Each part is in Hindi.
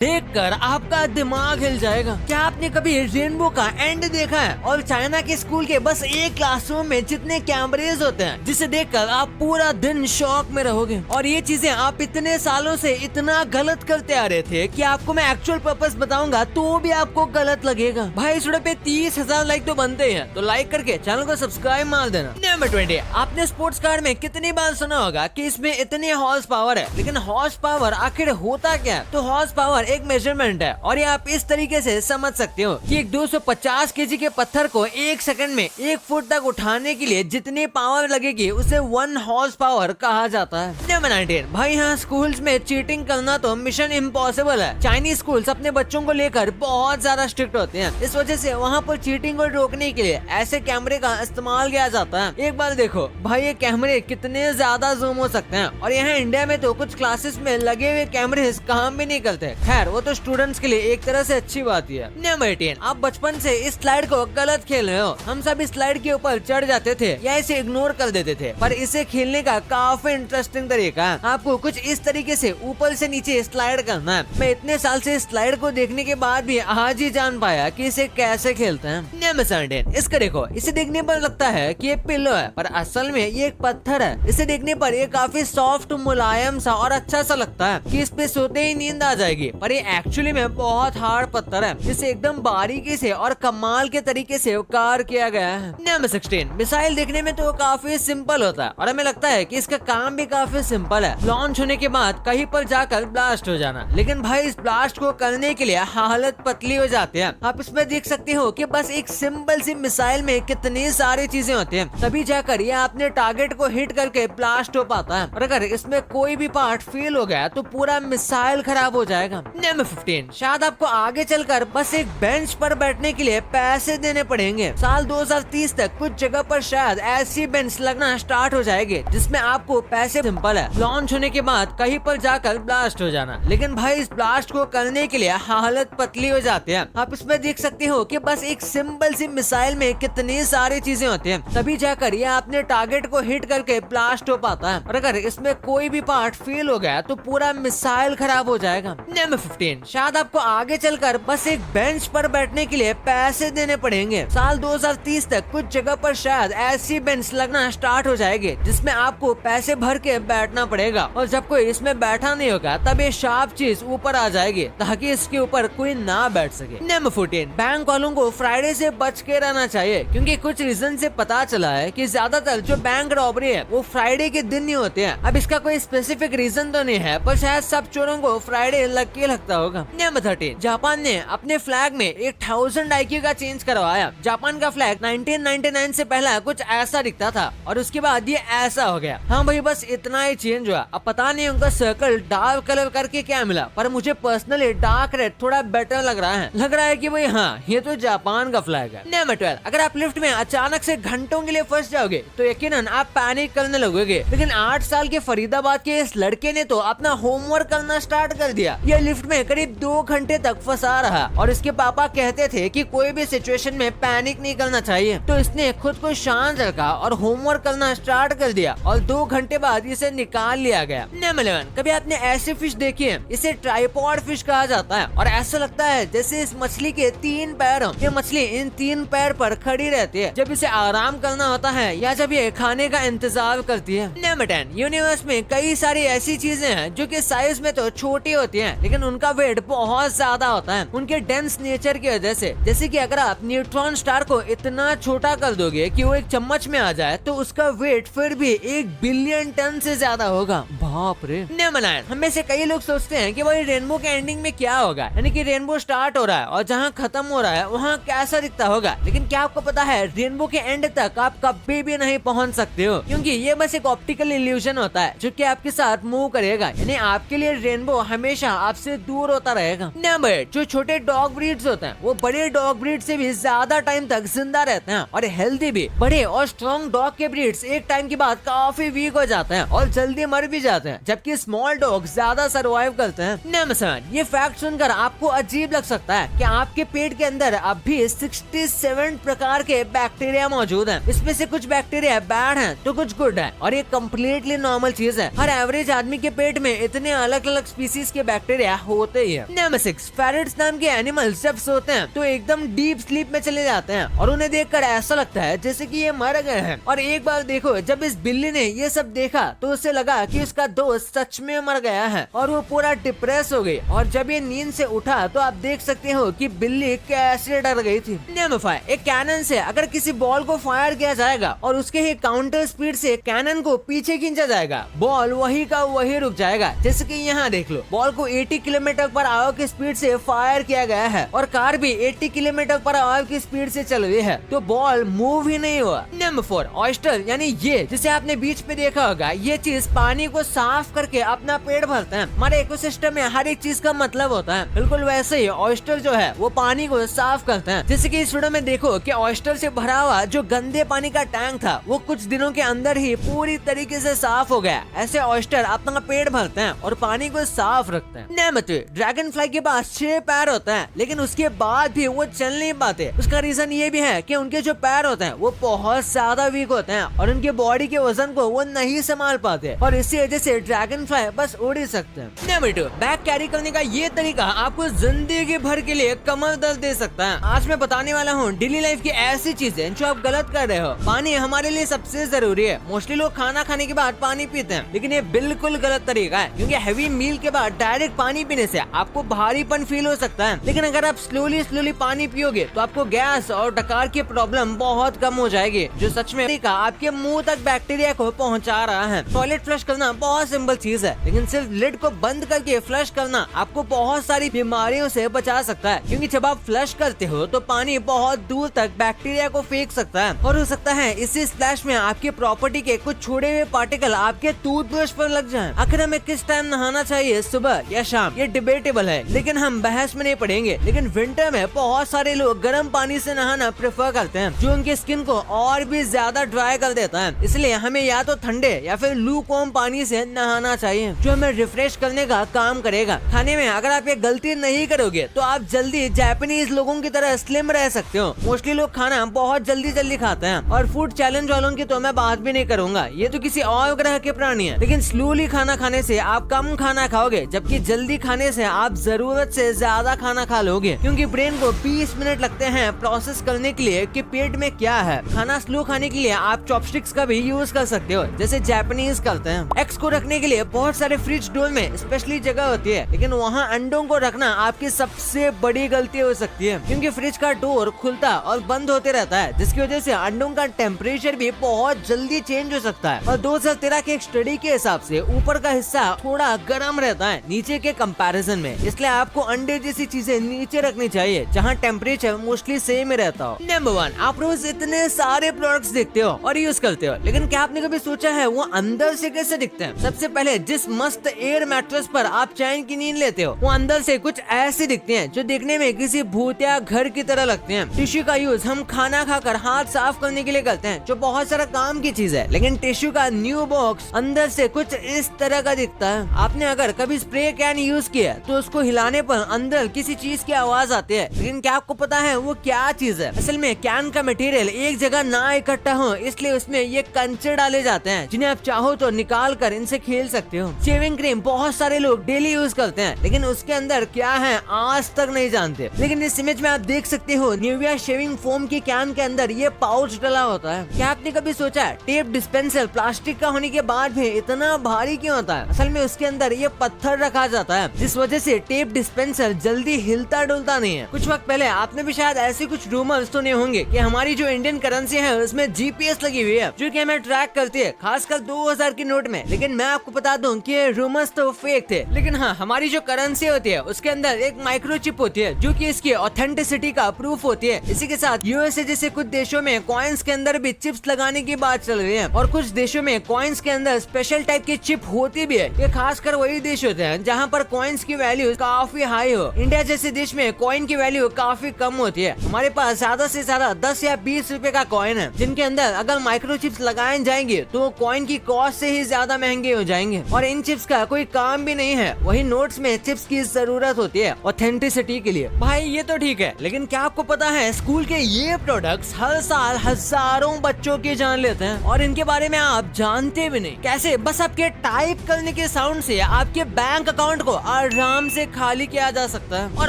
देखकर आपका दिमाग हिल जाएगा। क्या आपने कभी रेनबो का एंड देखा है? और चाइना के स्कूल के बस एक क्लासरूम में जितने कैमरेज होते हैं, जिसे देखकर आप पूरा दिन शॉक में रहोगे। और ये चीजें आप इतने सालों से इतना गलत करते आ रहे थे कि आपको मैं एक्चुअल पर्पस बताऊंगा तो भी आपको गलत लगेगा। भाई इस वीडियो पे 30,000 लाइक तो बनते हैं, तो लाइक करके चैनल को सब्सक्राइब मार देना। नंबर 20, आपने स्पोर्ट्स कार में कितनी बार सुना होगा कि इसमें इतने हॉर्स पावर है, लेकिन हॉर्स पावर आखिर होता क्या है? तो हॉर्स पावर एक मेजरमेंट है और ये आप इस तरीके से समझ सकते हो कि एक 250 केजी के पत्थर को 1 सेकंड में 1 फुट तक उठाने के लिए जितनी पावर लगेगी उसे 1 हॉर्स पावर कहा जाता है। नंबर 19, भाई यहाँ स्कूल्स में चीटिंग करना तो मिशन इम्पॉसिबल है। चाइनीज स्कूल्स अपने बच्चों को लेकर बहुत ज्यादा स्ट्रिक्ट होते हैं, इस वजह से वहाँ पर चीटिंग को रोकने के लिए ऐसे कैमरे का इस्तेमाल किया जाता है। एक बार देखो भाई ये कैमरे कितने ज्यादा जूम हो सकते हैं, और यहाँ इंडिया में तो कुछ क्लासेस में लगे हुए कैमरे काम भी नहीं करते। खैर वो तो स्टूडेंट्स के लिए एक तरह से अच्छी बात ही है। नंबर 18, आप बचपन से इस स्लाइड को गलत खेल रहे हो। हम सब इस स्लाइड के ऊपर चढ़ जाते थे या इसे इग्नोर कर देते थे, पर इसे खेलने का काफी इंटरेस्टिंग तरीका है। आपको कुछ इस तरीके से ऊपर से नीचे स्लाइड करना है। मैं इतने साल से इस स्लाइड को देखने के बाद भी आज ही जान पाया कि इसे कैसे खेलते हैं। नंबर 17, इसका देखो, इसे देखने पर लगता है कि ये पिलो है, पर असल में ये एक पत्थर है। इसे देखने पर ये काफी सॉफ्ट, मुलायम सा और अच्छा सा लगता है कि इस पे सोते ही नींद आ जाएगी, पर ये एक्चुअली में बहुत हार्ड पत्थर है, जिसे एकदम बारीकी से और कमाल के तरीके से कार्य किया गया है। नंबर 16, मिसाइल देखने में तो काफी सिंपल होता है और हमें लगता है कि इसका काम भी काफी सिंपल है, लॉन्च होने के बाद कहीं पर जाकर ब्लास्ट हो जाना। लेकिन भाई इस ब्लास्ट को करने के लिए हालत पतली हो जाती है। आप इसमें देख सकते हो कि बस एक सिंपल सी मिसाइल में कितनी सारी चीजें होती हैं, तभी जाकर ये अपने टारगेट को हिट करके ब्लास्ट हो पाता है। और अगर इसमें कोई भी पार्ट फेल हो गया तो पूरा मिसाइल खराब हो जाएगा। नंबर 15, शायद आपको आगे चलकर बस एक बेंच पर बैठने के लिए पैसे देने पड़ेंगे। साल 2030 तक कुछ जगह पर शायद ऐसी बेंच लगना स्टार्ट हो जाएगी जिसमें आपको पैसे सिंपल है, लॉन्च होने के बाद कहीं पर जाकर ब्लास्ट हो जाना। लेकिन भाई इस ब्लास्ट को करने के लिए हालत पतली हो जाती है। आप इसमें देख सकते हो कि बस एक सिंपल सी मिसाइल में कितनी सारी चीजें होती हैं, तभी जाकर यह अपने टारगेट को हिट करके ब्लास्ट हो पाता है। और अगर इसमें कोई भी पार्ट फेल हो गया तो पूरा मिसाइल खराब हो जाएगा। नंबर 15, शायद आपको आगे चलकर बस एक बेंच पर बैठने के लिए पैसे देने पड़ेंगे। साल 2030 तक कुछ जगह पर शायद ऐसी बेंच लगना स्टार्ट हो जाएगी जिसमें आपको पैसे भर के बैठना पड़ेगा, और जब कोई इसमें बैठा नहीं होगा तब ये शार्प चीज ऊपर आ जाएगी ताकि इसके ऊपर कोई ना बैठ सके। नंबर 14, बैंक वालों को फ्राइडे से बच के रहना चाहिए, क्योंकि कुछ रीजन से पता चला है कि ज्यादातर जो बैंक रॉबरी है वो फ्राइडे के दिन ही होते हैं। अब इसका कोई स्पेसिफिक रीजन तो नहीं है, पर शायद सब चोरों को फ्राइडे लग के लगता होगा। नंबर 13, जापान ने अपने फ्लैग में 1000 IQ का चेंज करवाया। जापान का फ्लैग 1999 से पहला कुछ ऐसा दिखता था और उसके बाद ये ऐसा हो गया। हाँ भाई बस इतना ही चेंज हुआ। अब पता नहीं उनका सर्कल डार्क कलर करके क्या मिला, पर मुझे पर्सनली डार्क रेड थोड़ा बेटर लग रहा है कि भाई हाँ ये तो जापान का फ्लैग है। नंबर 12, अगर आप लिफ्ट में अचानक से घंटों के लिए फंस जाओगे तो यकीनन आप पैनिक करने लगोगे। लेकिन 8 साल के फरीदाबाद के इस लड़के ने तो अपना होमवर्क करना स्टार्ट कर दिया। ये लिफ्ट में करीब 2 घंटे तक फंसा रहा और इसके पापा कहते थे कि कोई भी सिचुएशन में पैनिक नहीं करना चाहिए, तो इसने खुद को शांत रखा और होमवर्क करना स्टार्ट कर दिया और 2 घंटे बाद इसे निकाल लिया गया। नंबर 11, कभी आपने ऐसी फिश देखी है? इसे ट्राइपॉड फिश कहा जाता है और ऐसा लगता है जैसे इस मछली के 3 पैर हो। ये मछली इन 3 पैर पर खड़ी रहती है जब इसे आराम करना होता है या जब ये खाने का इंतजार करती है। नंबर 10, यूनिवर्स में कई सारी ऐसी चीजें हैं जो कि साइज में तो छोटी होती हैं, लेकिन उनका वेट बहुत ज्यादा होता है उनके डेंस नेचर की वजह से। जैसे कि अगर आप न्यूट्रॉन स्टार को इतना छोटा कर दोगे कि वो एक चम्मच में आ जाए तो उसका वेट फिर भी 1 बिलियन टन से ज्यादा होगा। बाप रे। नंबर 9, हम में से कई लोग सोचते हैं कि भाई रेनबो के एंडिंग में क्या होगा, यानी कि रेनबो स्टार्ट हो रहा है और जहाँ खत्म हो रहा है वहाँ कैसा दिखता होगा। लेकिन क्या आपको पता है रेनबो के एंड तक आप कभी भी नहीं पहुँच सकते हो, क्योंकि ये बस एक ऑप्टिकल इल्यूजन होता है जो कि आपके साथ मूव करेगा, यानी आपके लिए रेनबो हमेशा आपसे दूर होता रहेगा। नंबर 8, जो छोटे डॉग ब्रीड्स होते हैं वो बड़े डॉग ब्रीड से भी ज्यादा टाइम तक जिंदा रहते हैं और हेल्दी भी। बड़े और स्ट्रॉन्ग डॉग के ब्रीड्स एक टाइम के बाद काफी वीक हो जाते हैं और जल्दी मर भी जाते हैं, जबकि स्मॉल डॉग ज्यादा सर्वाइव करते हैं। नंबर 7, ये फैक्ट सुनकर आपको अजीब लग सकता है कि आपके पेट के अंदर अब भी 67 प्रकार के बैक्टीरिया मौजूद हैं। इसमें से कुछ बैक्टीरिया बैड हैं तो कुछ गुड है, और ये कम्प्लीटली नॉर्मल चीज है। हर एवरेज आदमी के पेट में इतने अलग अलग स्पीसीज के बैक्टीरिया होते ही है। नंबर 6, पैरट्स नाम के एनिमल्स जब सोते हैं तो एकदम डीप स्लीप में चले जाते हैं और उन्हें देखकर ऐसा लगता है जैसे कि ये मर गए हैं। और एक बार देखो, जब इस बिल्ली ने ये सब देखा तो उसे लगा कि उसका दोस्त सच में मर गया है और वो पूरा डिप्रेस हो गई। और जब ये नींद से उठा तो आप देख सकते हो कि बिल्ली कैसे डर गई थी। नंबर 5, एक कैनन से अगर किसी बॉल को फायर किया जाएगा और उसके ही काउंटर स्पीड से कैनन को पीछे खींचा जाएगा, बॉल वही का वही रुक जाएगा। जैसे कि यहाँ देख लो, बॉल को 80 किलोमीटर पर आवर की स्पीड से फायर किया गया है और कार भी 80 किलोमीटर पर आवर की स्पीड से चल रही है, तो बॉल मूव ही नहीं हुआ। नंबर 4, ऑयस्टर यानी ये जिसे आपने बीच पे देखा होगा, ये चीज पानी को साफ करके अपना पेट भरते हैं। हमारे इकोसिस्टम में हर एक चीज का मतलब होता है, बिल्कुल वैसे ही ऑयस्टर जो है वो पानी को साफ करते हैं। जैसे कि इस वीडियो में देखो कि ऑयस्टर से भरा हुआ जो गंदे पानी का टैंक था वो कुछ दिनों के अंदर ही पूरी तरीके से साफ हो गया। ऐसे ऑयस्टर अपना पेट भरते हैं और पानी को साफ रखते हैं। नंबर 3, ड्रैगन फ्लाई के पास 6 पैर होते हैं, लेकिन उसके बाद भी वो चल नहीं पाते। उसका रीजन ये भी है कि उनके जो पैर होते हैं वो बहुत ज्यादा वीक होते हैं और उनके बॉडी के वजन को वो नहीं संभाल पाते और इसी वजह से ड्रैगन फ्लाई बस उड़ ही सकते हैं। नंबर 2, बैग कैरी करने का ये तरीका आपको जिंदगी भर के लिए कमर दर्द दे सकता है। आज मैं बताने वाला हूँ डेली लाइफ की ऐसी चीजें जो आप गलत कर रहे हो। पानी हमारे लिए सबसे जरूरी है। मोस्टली लोग खाना खाने के बाद पानी पीते हैं, लेकिन ये बिल्कुल गलत तरीका है, क्योंकि हैवी मील के बाद डायरेक्ट पानी पीने से आपको भारीपन फील हो सकता है। लेकिन अगर आप स्लोली पानी पियोगे तो आपको गैस और डकार की प्रॉब्लम बहुत कम हो जाएगी, जो सच में आपके मुंह तक बैक्टीरिया को पहुंचा रहा है। टॉयलेट फ्लश करना बहुत सिंपल चीज है, लेकिन सिर्फ लिड को बंद करके फ्लश करना आपको बहुत सारी बीमारियों से बचा सकता है, क्योंकि जब आप फ्लश करते हो तो पानी बहुत दूर तक बैक्टीरिया को फेंक सकता है और हो सकता है इसी स्प्लैश में आपकी प्रॉपर्टी के कुछ छोड़े हुए पार्टिकल आपके टूथब्रश पर लग जाएं। आखिर हमें किस टाइम नहाना चाहिए, सुबह या शाम, ये डिबेटेबल है, लेकिन हम बहस में नहीं पड़ेंगे। लेकिन विंटर में बहुत सारे लोग गर्म पानी से नहाना प्रेफर करते हैं, जो उनकी स्किन को और भी ज्यादा ड्राई कर देता है। इसलिए हमें या तो ठंडे या फिर लूकवार्म पानी से नहाना चाहिए, जो हमें रिफ्रेश करने का काम करेगा। खाने में अगर आप ये गलती नहीं करोगे तो आप जल्दी जापानीज लोगों की तरह स्लिम रह सकते हो। मोस्टली लोग खाना बहुत जल्दी खाते हैं और फूड चैलेंज वालों की तो मैं बात भी नहीं करूंगा, ये तो किसी और ग्रह के प्राणी है। लेकिन स्लोली खाना खाने से आप कम खाना खाओगे, जबकि जल्दी खाने से आप जरूरत से ज्यादा खाना खा लोगे, क्योंकि ब्रेन को 20 मिनट लगते हैं प्रोसेस करने के लिए कि पेट में क्या है। खाना स्लो खाने के लिए आप चॉपस्टिक्स का भी यूज कर सकते हो, जैसे जापानीज करते हैं। एग्स को रखने के लिए बहुत सारे फ्रिज डोर में स्पेशली जगह होती है, लेकिन वहाँ अंडों को रखना आपकी सबसे बड़ी गलती हो सकती है, क्योंकि फ्रिज का डोर खुलता और बंद होते रहता है, जिसकी वजह से अंडों का टेम्परेचर भी बहुत जल्दी चेंज हो सकता है। और 2013 के एक स्टडी के हिसाब से ऊपर का हिस्सा थोड़ा गर्म रहता है नीचे के कंपैरिजन में, इसलिए आपको अंडे जैसी चीजें नीचे रखनी चाहिए जहाँ टेम्परेचर मोस्टली सेम ही रहता हो। नंबर 1, आप रोज इतने सारे प्रोडक्ट्स देखते हो और यूज करते हो, लेकिन क्या आपने कभी सोचा है वो अंदर से कैसे दिखते हैं? सबसे पहले जिस मस्त एयर मैट्रेस पर आप चैन की नींद लेते हो, वो अंदर से कुछ ऐसे दिखते हैं जो देखने में किसी भूतिया घर की तरह लगते हैं। टिश्यू का यूज हम खाना खाकर हाथ साफ करने के लिए करते हैं, जो बहुत सारा काम की चीज है, लेकिन टिश्यू का न्यू बॉक्स अंदर से कुछ इस तरह का दिखता है। आपने अगर कभी स्प्रे कैन यूज किया तो उसको हिलाने पर अंदर किसी चीज की आवाज आती है, लेकिन क्या आपको पता है वो क्या चीज है? असल में कैन का मटेरियल एक जगह ना इकट्ठा हो, इसलिए उसमें ये कंचे डाले जाते हैं, जिन्हें आप चाहो तो निकाल कर इनसे खेल सकते हो। शेविंग क्रीम बहुत सारे लोग डेली यूज करते हैं, लेकिन उसके अंदर क्या है आज तक नहीं जानते। लेकिन इस इमेज में आप देख सकते हो निविया शेविंग फोम की कैन के अंदर ये पाउच डला होता है। क्या आपने कभी सोचा है टेप डिस्पेंसर प्लास्टिक का होने के बाद भी इतना भारी क्यों होता है? असल में उसके अंदर ये पत्थर रखा जाता है, जिस वजह से टेप डिस्पेंसर जल्दी हिलता डुलता नहीं है। कुछ वक्त पहले आपने भी शायद ऐसे कुछ रूमर्स सुने होंगे कि हमारी जो इंडियन करेंसी है उसमें GPS लगी हुई है, जो कि हमें ट्रैक करती है, खासकर 2000 की नोट में। लेकिन मैं आपको बता दूं कि ये रूमर्स तो फेक थे, लेकिन हाँ, हमारी जो करेंसी होती है उसके अंदर एक माइक्रोचिप होती है, जो कि इसकी ऑथेंटिसिटी का प्रूफ होती है। इसी के साथ USA जैसे कुछ देशों में कॉइन्स के अंदर भी चिप्स लगाने की बात चल रही है, और कुछ देशों में कॉइन्स के अंदर स्पेशल टाइप की चिप होती भी है। ये खासकर वही देश होते हैं जहाँ पर कॉइन्स की वैल्यू काफी हाई हो। इंडिया जैसे देश में कॉइन की वैल्यू काफी कम होती है। हमारे पास ज्यादा से ज्यादा 10 या 20 रुपए का कॉइन है, जिनके अंदर अगर माइक्रोचिप्स लगाए जाएंगे तो कॉइन की कॉस्ट से ही ज्यादा महंगे हो जाएंगे, और इन चिप्स का कोई काम भी नहीं है। वही नोट्स में चिप्स की जरूरत होती है ऑथेंटिसिटी के लिए। भाई ये तो ठीक है, लेकिन क्या आपको पता है स्कूल के ये प्रोडक्ट्स हर साल हजारों बच्चों की जान लेते हैं, और इनके बारे में आप जानते भी नहीं। कैसे? बस आपके टाइप करने के साउंड से आपके बैंक अकाउंट को आराम से खाली किया जा सकता है। और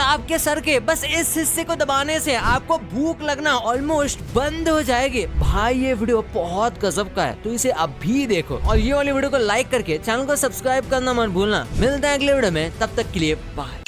आपके सर के बस इस हिस्से को दबाने से आपको भूख लगना ऑलमोस्ट बंद हो जाएगी। भाई ये वीडियो बहुत गजब का है, तो इसे अभी देखो और ये वाली वीडियो को लाइक करके चैनल को सब्सक्राइब करना मत भूलना। मिलते हैं अगले वीडियो में, तब तक के लिए बाय।